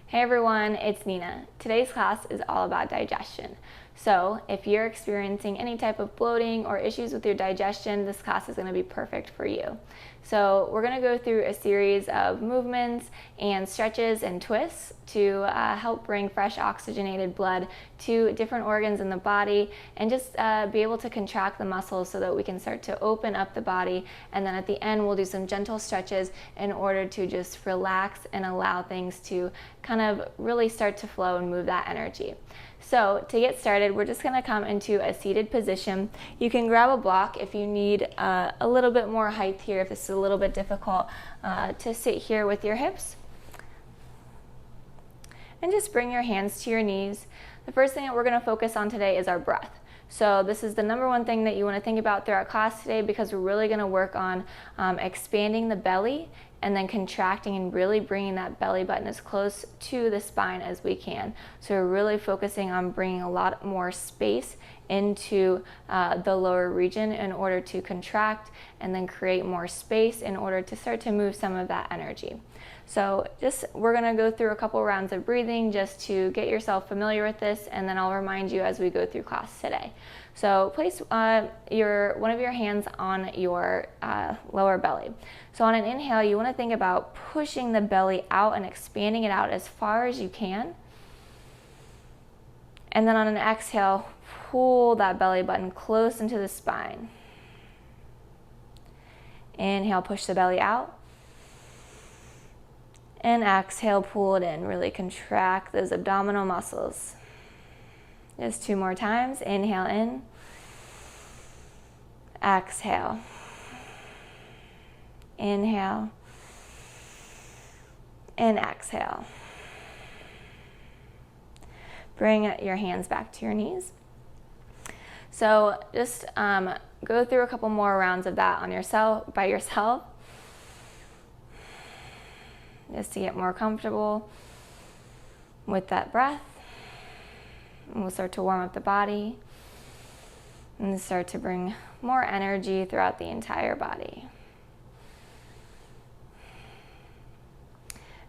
Hey everyone, it's Nina. Today's class is all about digestion. So if you're experiencing any type of bloating or issues with your digestion, this class is going to be perfect for you. So we're going to go through a series of movements and stretches and twists to help bring fresh oxygenated blood to different organs in the body and just be able to contract the muscles so that we can start to open up the body. And then at the end, we'll do some gentle stretches in order to just relax and allow things to kind of really start to flow and move that energy. So to get started, we're just going to come into a seated position. You can grab a block if you need a little bit more height here, if this is a little bit difficult to sit here with your hips. And just bring your hands to your knees. The first thing that we're going to focus on today is our breath. So this is the number one thing that you want to think about throughout class today, because we're really going to work on expanding the belly and then contracting and really bringing that belly button as close to the spine as we can. So we're really focusing on bringing a lot more space into the lower region in order to contract and then create more space in order to start to move some of that energy. So we're going to go through a couple rounds of breathing just to get yourself familiar with this, and then I'll remind you as we go through class today. So place one of your hands on your lower belly. So on an inhale, you want to think about pushing the belly out and expanding it out as far as you can. And then on an exhale, pull that belly button close into the spine. Inhale, push the belly out. And exhale, pull it in. Really contract those abdominal muscles. Just 2 more times. Inhale in. Exhale. Inhale. And exhale. Bring your hands back to your knees. So just go through a couple more rounds of that by yourself. Just to get more comfortable with that breath. And we'll start to warm up the body and start to bring more energy throughout the entire body.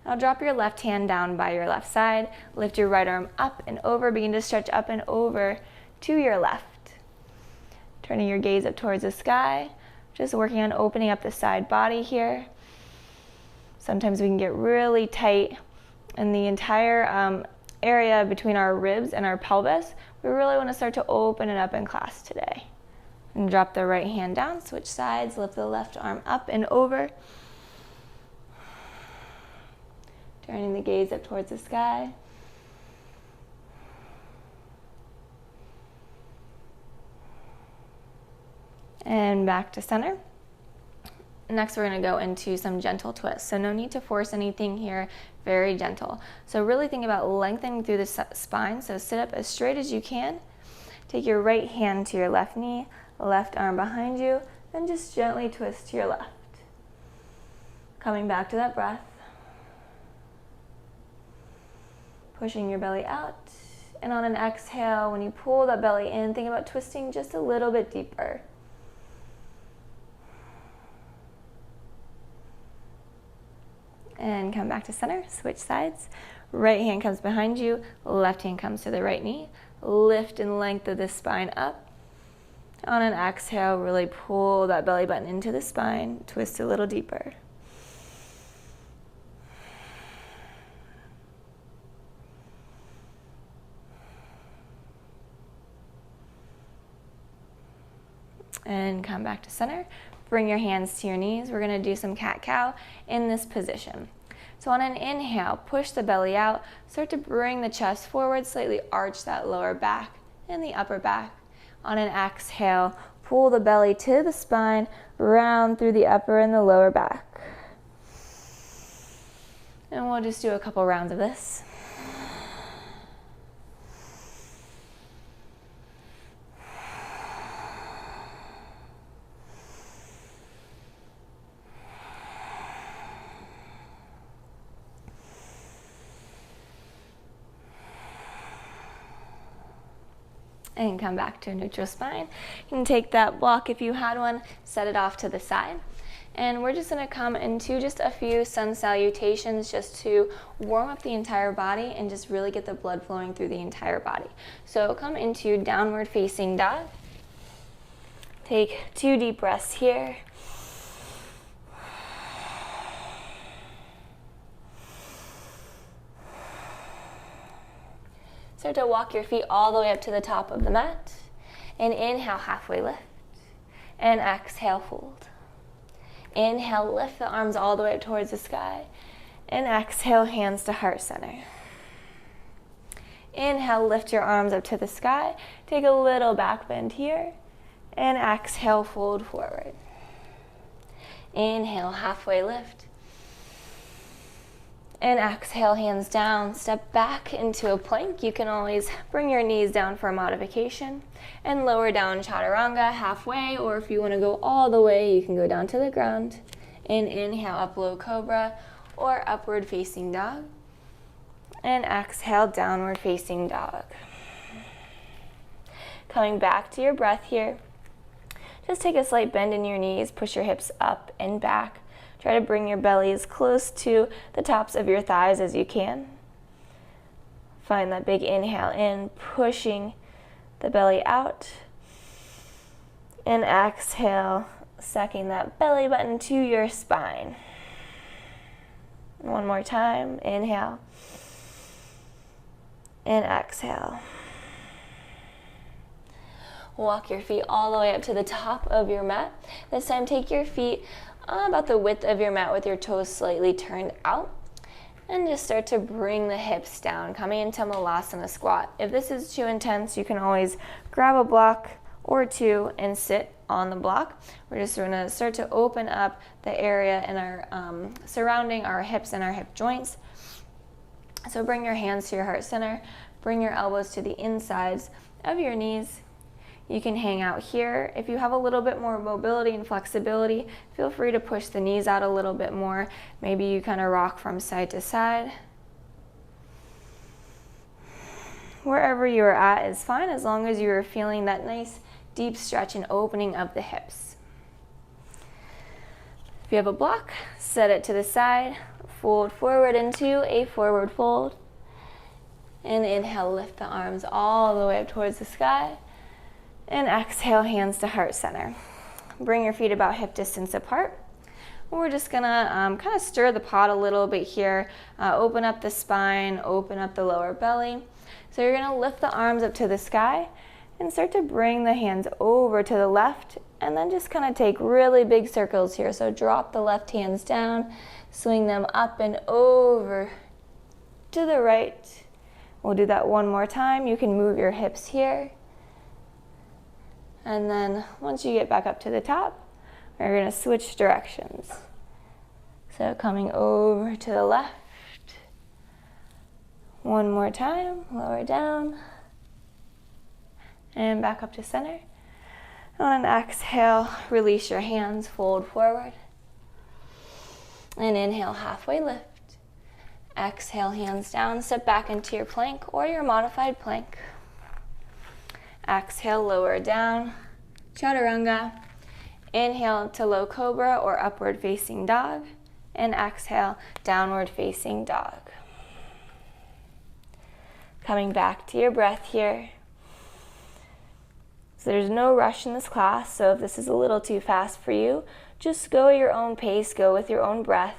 Now drop your left hand down by your left side. Lift your right arm up and over. Begin to stretch up and over to your left. Turning your gaze up towards the sky. Just working on opening up the side body here. Sometimes we can get really tight in the entire area between our ribs and our pelvis. We really want to start to open it up in class today. And drop the right hand down, switch sides, lift the left arm up and over. Turning the gaze up towards the sky. And back to center. Next, we're going to go into some gentle twists. So no need to force anything here, very gentle. So really think about lengthening through the spine. So sit up as straight as you can. Take your right hand to your left knee, left arm behind you, and just gently twist to your left. Coming back to that breath. Pushing your belly out. And on an exhale, when you pull that belly in, think about twisting just a little bit deeper. And come back to center, switch sides. Right hand comes behind you, left hand comes to the right knee. Lift and lengthen the spine up. On an exhale, really pull that belly button into the spine, twist a little deeper. And come back to center. Bring your hands to your knees. We're going to do some cat-cow in this position. So on an inhale, push the belly out. Start to bring the chest forward, slightly arch that lower back and the upper back. On an exhale, pull the belly to the spine, round through the upper and the lower back. And we'll just do a couple rounds of this. And come back to a neutral spine. You can take that block if you had one, set it off to the side. And we're just gonna come into just a few sun salutations just to warm up the entire body and just really get the blood flowing through the entire body. So come into downward facing dog. Take 2 deep breaths here. Start to walk your feet all the way up to the top of the mat. And inhale, halfway lift. And exhale, fold. Inhale, lift the arms all the way up towards the sky. And exhale, hands to heart center. Inhale, lift your arms up to the sky. Take a little back bend here. And exhale, fold forward. Inhale, halfway lift. And exhale, hands down. Step back into a plank. You can always bring your knees down for a modification. And lower down chaturanga halfway, or if you want to go all the way, you can go down to the ground. And inhale, up low cobra, or upward facing dog. And exhale, downward facing dog. Coming back to your breath here. Just take a slight bend in your knees, push your hips up and back. Try to bring your belly as close to the tops of your thighs as you can. Find that big inhale in, pushing the belly out. And exhale, sucking that belly button to your spine. One more time, inhale. And exhale. Walk your feet all the way up to the top of your mat. This time take your feet about the width of your mat with your toes slightly turned out. And just start to bring the hips down, coming into Malasana squat. If this is too intense, you can always grab a block or two and sit on the block. We're just going to start to open up the area in our surrounding our hips and our hip joints. So bring your hands to your heart center. Bring your elbows to the insides of your knees. You can hang out here. If you have a little bit more mobility and flexibility, feel free to push the knees out a little bit more. Maybe you kind of rock from side to side. Wherever you are at is fine, as long as you are feeling that nice deep stretch and opening of the hips. If you have a block, set it to the side, fold forward into a forward fold. And inhale, lift the arms all the way up towards the sky. And exhale, hands to heart center. Bring your feet about hip distance apart. We're just gonna kind of stir the pot a little bit here. Open up the spine, open up the lower belly. So you're gonna lift the arms up to the sky and start to bring the hands over to the left, and then just kind of take really big circles here. So drop the left hands down, swing them up and over to the right. We'll do that one more time. You can move your hips here. And then once you get back up to the top, we're going to switch directions. So coming over to the left. One more time, lower down. And back up to center. On an exhale, release your hands, fold forward. And inhale, halfway lift. Exhale, hands down, step back into your plank or your modified plank. Exhale, lower down, chaturanga. Inhale to low cobra or upward facing dog. And exhale, downward facing dog. Coming back to your breath here. So there's no rush in this class, so if this is a little too fast for you, just go at your own pace, go with your own breath.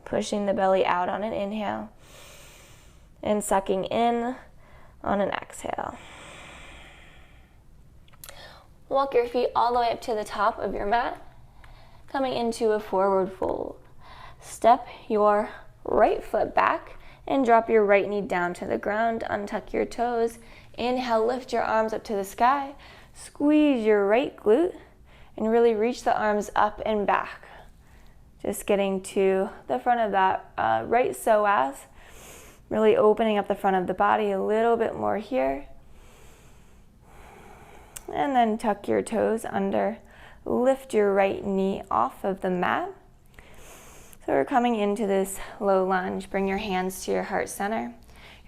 Pushing the belly out on an inhale and sucking in on an exhale. Walk your feet all the way up to the top of your mat, coming into a forward fold. Step your right foot back and drop your right knee down to the ground. Untuck your toes. Inhale, lift your arms up to the sky. Squeeze your right glute and really reach the arms up and back. Just getting to the front of that right psoas, really opening up the front of the body a little bit more here. And then tuck your toes under. Lift your right knee off of the mat. So we're coming into this low lunge. Bring your hands to your heart center.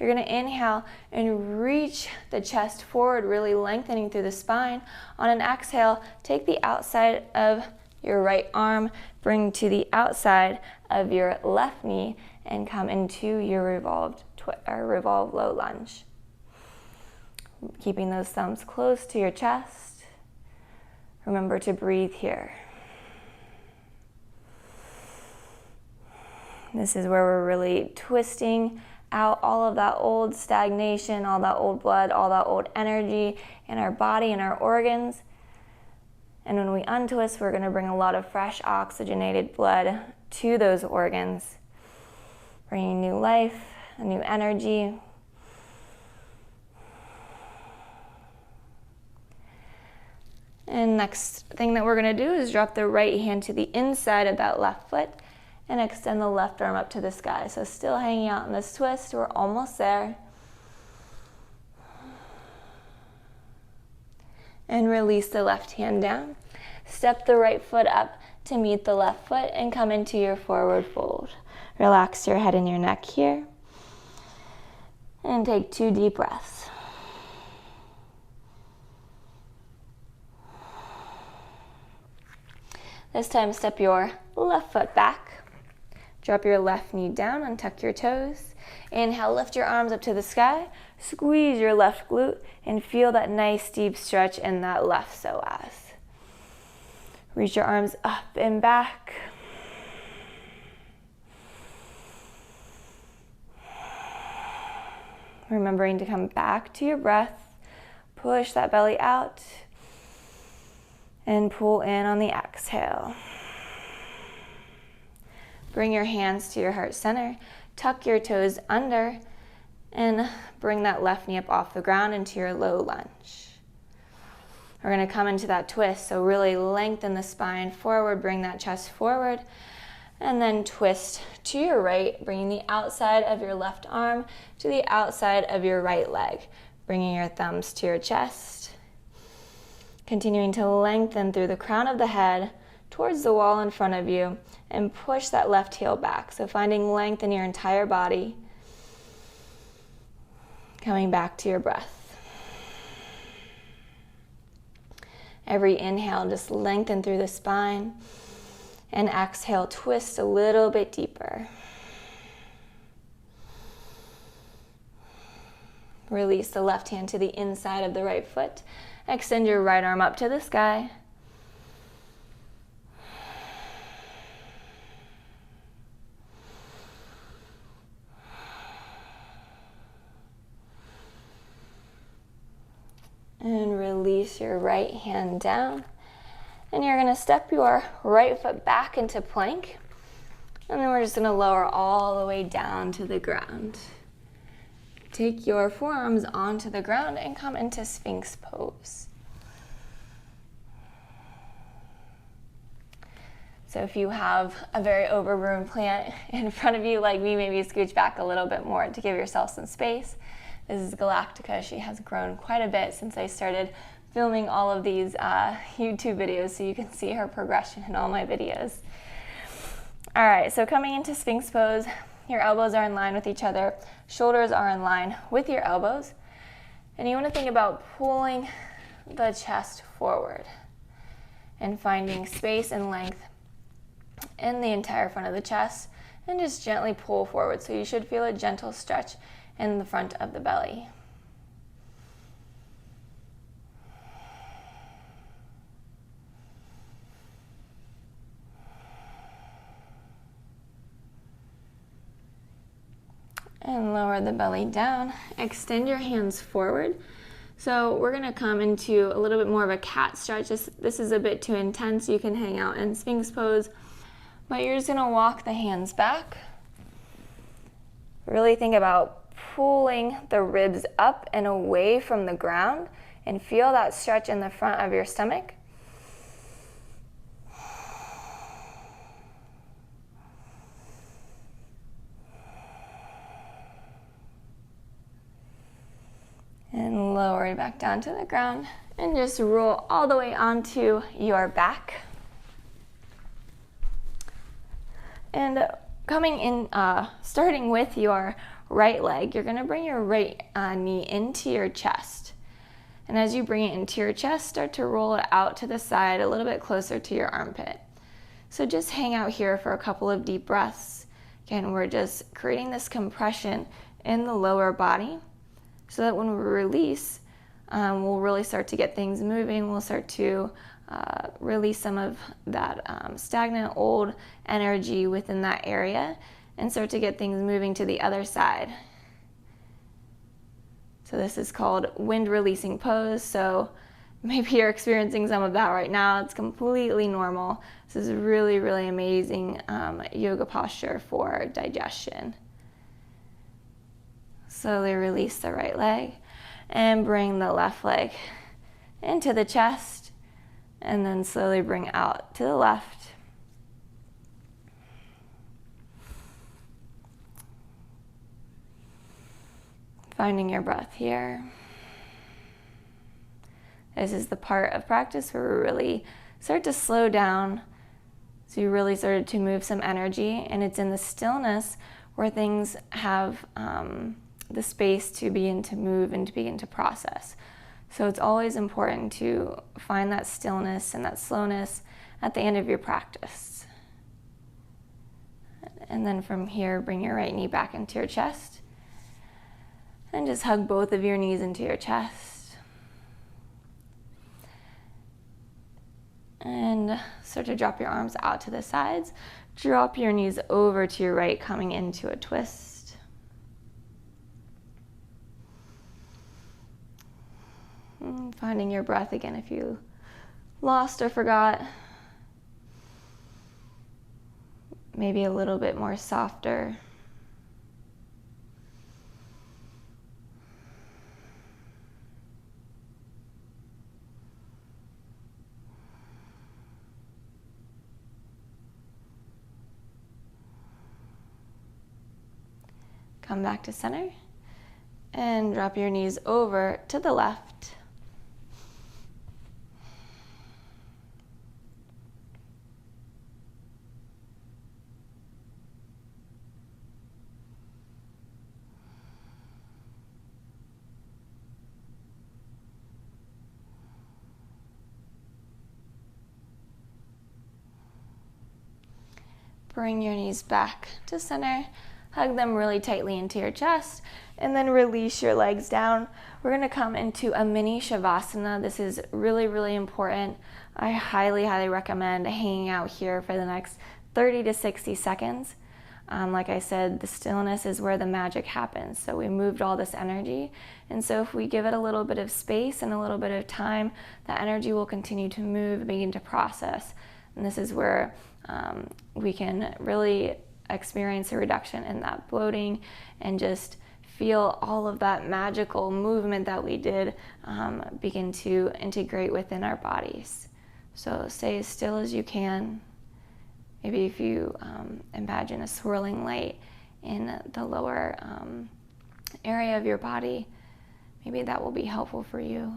You're going to inhale and reach the chest forward, really lengthening through the spine. On an exhale, take the outside of your right arm, bring to the outside of your left knee, and come into your revolved low lunge. Keeping those thumbs close to your chest. Remember to breathe here. This is where we're really twisting out all of that old stagnation, all that old blood, all that old energy in our body and our organs. And when we untwist, we're going to bring a lot of fresh oxygenated blood to those organs, bringing new life, a new energy. And next thing that we're going to do is drop the right hand to the inside of that left foot and extend the left arm up to the sky. So still hanging out in this twist, we're almost there. And release the left hand down. Step the right foot up to meet the left foot and come into your forward fold. Relax your head and your neck here. And take 2 deep breaths. This time, step your left foot back. Drop your left knee down, untuck your toes. Inhale, lift your arms up to the sky. Squeeze your left glute and feel that nice deep stretch in that left psoas. Reach your arms up and back. Remembering to come back to your breath. Push that belly out. And pull in on the exhale. Bring your hands to your heart center. Tuck your toes under and bring that left knee up off the ground into your low lunge. We're going to come into that twist, so really lengthen the spine forward, bring that chest forward, and then twist to your right, bringing the outside of your left arm to the outside of your right leg, bringing your thumbs to your chest. Continuing to lengthen through the crown of the head towards the wall in front of you and push that left heel back. So finding length in your entire body. Coming back to your breath. Every inhale, just lengthen through the spine. And exhale, twist a little bit deeper. Release the left hand to the inside of the right foot. Extend your right arm up to the sky. And release your right hand down. And you're going to step your right foot back into plank. And then we're just going to lower all the way down to the ground. Take your forearms onto the ground and come into Sphinx pose. So if you have a very overgrown plant in front of you like me, maybe scooch back a little bit more to give yourself some space. This is Galactica. She has grown quite a bit since I started filming all of these YouTube videos, so you can see her progression in all my videos. All right, so coming into Sphinx pose, your elbows are in line with each other, shoulders are in line with your elbows, and you want to think about pulling the chest forward and finding space and length in the entire front of the chest, and just gently pull forward. So you should feel a gentle stretch in the front of the belly. And lower the belly down. Extend your hands forward. So we're going to come into a little bit more of a cat stretch. This is a bit too intense. You can hang out in Sphinx pose, but you're just going to walk the hands back. Really think about pulling the ribs up and away from the ground and feel that stretch in the front of your stomach. And lower it back down to the ground and just roll all the way onto your back. And coming in, starting with your right leg, you're gonna bring your right knee into your chest. And as you bring it into your chest, start to roll it out to the side a little bit closer to your armpit. So just hang out here for a couple of deep breaths. Again, we're just creating this compression in the lower body so that when we release, we'll really start to get things moving. We'll start to release some of that stagnant old energy within that area and start to get things moving to the other side. So this is called wind releasing pose. So maybe you're experiencing some of that right now. It's completely normal. This is really, really amazing yoga posture for digestion. Slowly release the right leg and bring the left leg into the chest, and then slowly bring out to the left. Finding your breath here. This is the part of practice where we really start to slow down. So you really started to move some energy, and it's in the stillness where things have the space to begin to move and to begin to process. So it's always important to find that stillness and that slowness at the end of your practice. And then from here, bring your right knee back into your chest. And just hug both of your knees into your chest. And start to drop your arms out to the sides. Drop your knees over to your right, coming into a twist. And finding your breath again if you lost or forgot. Maybe a little bit more softer. Come back to center and drop your knees over to the left. Bring your knees back to center. Hug them really tightly into your chest, and then release your legs down. We're gonna come into a mini Savasana. This is really, really important. I highly, highly recommend hanging out here for the next 30 to 60 seconds. Like I said, the stillness is where the magic happens. So we moved all this energy. And so if we give it a little bit of space and a little bit of time, that energy will continue to move and begin to process. And this is where we can really experience a reduction in that bloating and just feel all of that magical movement that we did begin to integrate within our bodies. So stay as still as you can. Maybe if you imagine a swirling light in the lower area of your body, maybe that will be helpful for you.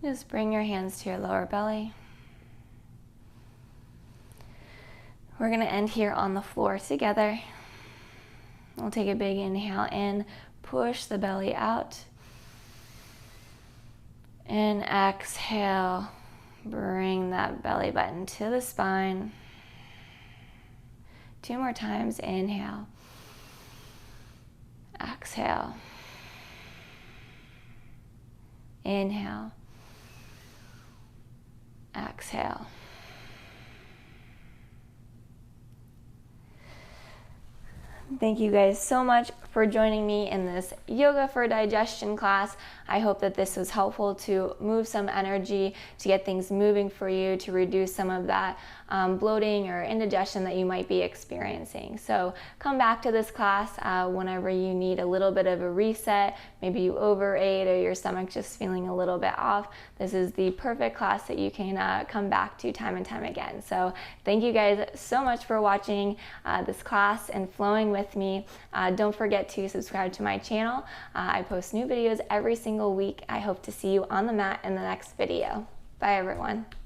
Just bring your hands to your lower belly. We're going to end here on the floor together. We'll take a big inhale in, push the belly out. And exhale, bring that belly button to the spine. 2 more times, inhale. Exhale. Inhale. Exhale. Thank you guys so much for joining me in this yoga for digestion class. I hope that this was helpful to move some energy, to get things moving for you, to reduce some of that bloating or indigestion that you might be experiencing. So come back to this class whenever you need a little bit of a reset. Maybe you overate or your stomach just feeling a little bit off. This is the perfect class that you can come back to time and time again. So thank you guys so much for watching this class and flowing with me. Don't forget to subscribe to my channel. I post new videos every single week. I hope to see you on the mat in the next video. Bye everyone.